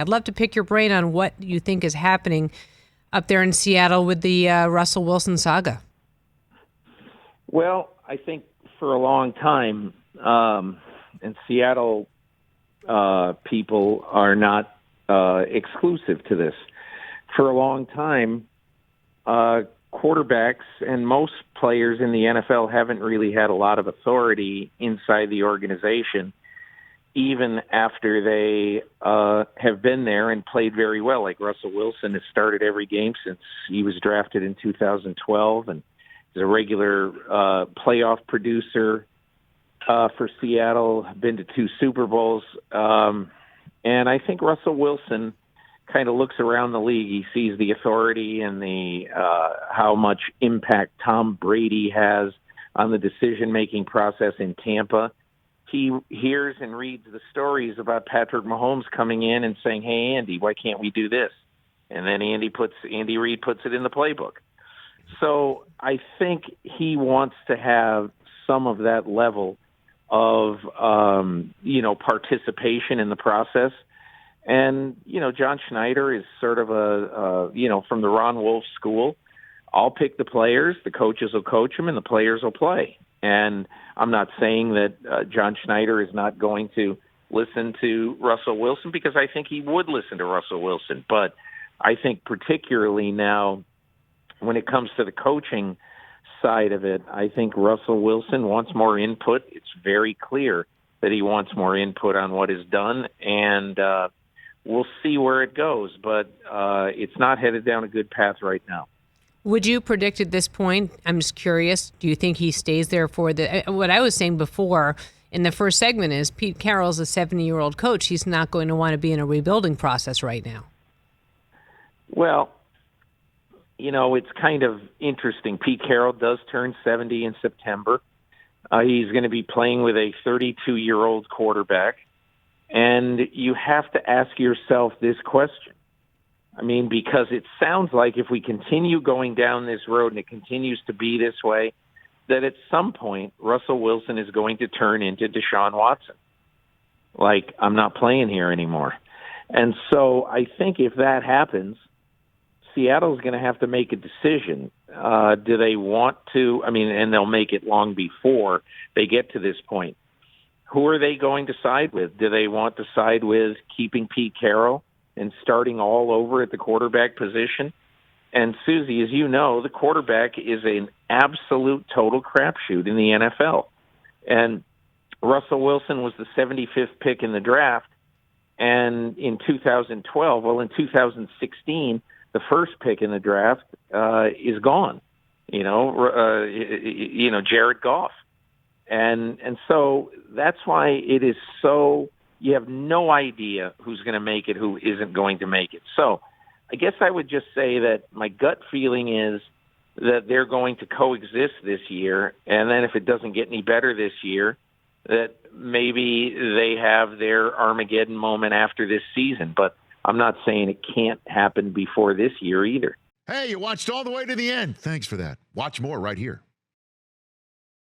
I'd love to pick your brain on what you think is happening up there in Seattle with the Russell Wilson saga. Well, I think for a long time, and Seattle people are not exclusive to this. For a long time, quarterbacks and most players in the NFL haven't really had a lot of authority inside the organization, even after they have been there and played very well. Like Russell Wilson has started every game since he was drafted in 2012 and is a regular playoff producer for Seattle, been to 2 Super Bowls. And I think Russell Wilson kind of looks around the league. He sees the authority and the how much impact Tom Brady has on the decision-making process in Tampa. He hears and reads the stories about Patrick Mahomes coming in and saying, "Hey, Andy, why can't we do this?" And then Andy Reid puts it in the playbook. So I think he wants to have some of that level of participation in the process. And, John Schneider is sort of from the Ron Wolf school. I'll pick the players, the coaches will coach them, and the players will play. And I'm not saying that John Schneider is not going to listen to Russell Wilson, because I think he would listen to Russell Wilson. But I think particularly now, when it comes to the coaching side of it, I think Russell Wilson wants more input. It's very clear that he wants more input on what is done, and we'll see where it goes. But it's not headed down a good path right now. Would you predict at this point, I'm just curious, do you think he stays there for what I was saying before in the first segment is Pete Carroll's a 70-year-old coach. He's not going to want to be in a rebuilding process right now. Well, it's kind of interesting. Pete Carroll does turn 70 in September. He's going to be playing with a 32-year-old quarterback. And you have to ask yourself this question. I mean, because it sounds like if we continue going down this road and it continues to be this way, that at some point Russell Wilson is going to turn into Deshaun Watson. Like, I'm not playing here anymore. And so I think if that happens, Seattle's going to have to make a decision. Do they want to, and they'll make it long before they get to this point. Who are they going to side with? Do they want to side with keeping Pete Carroll and starting all over at the quarterback position? And Suzy, as you know, the quarterback is an absolute total crapshoot in the NFL. And Russell Wilson was the 75th pick in the draft. And in 2016, the first pick in the draft is gone. Jared Goff. And so that's why it is so, you have no idea who's going to make it, who isn't going to make it. So I guess I would just say that my gut feeling is that they're going to coexist this year. And then if it doesn't get any better this year, that maybe they have their Armageddon moment after this season. But I'm not saying it can't happen before this year either. Hey, you watched all the way to the end. Thanks for that. Watch more right here.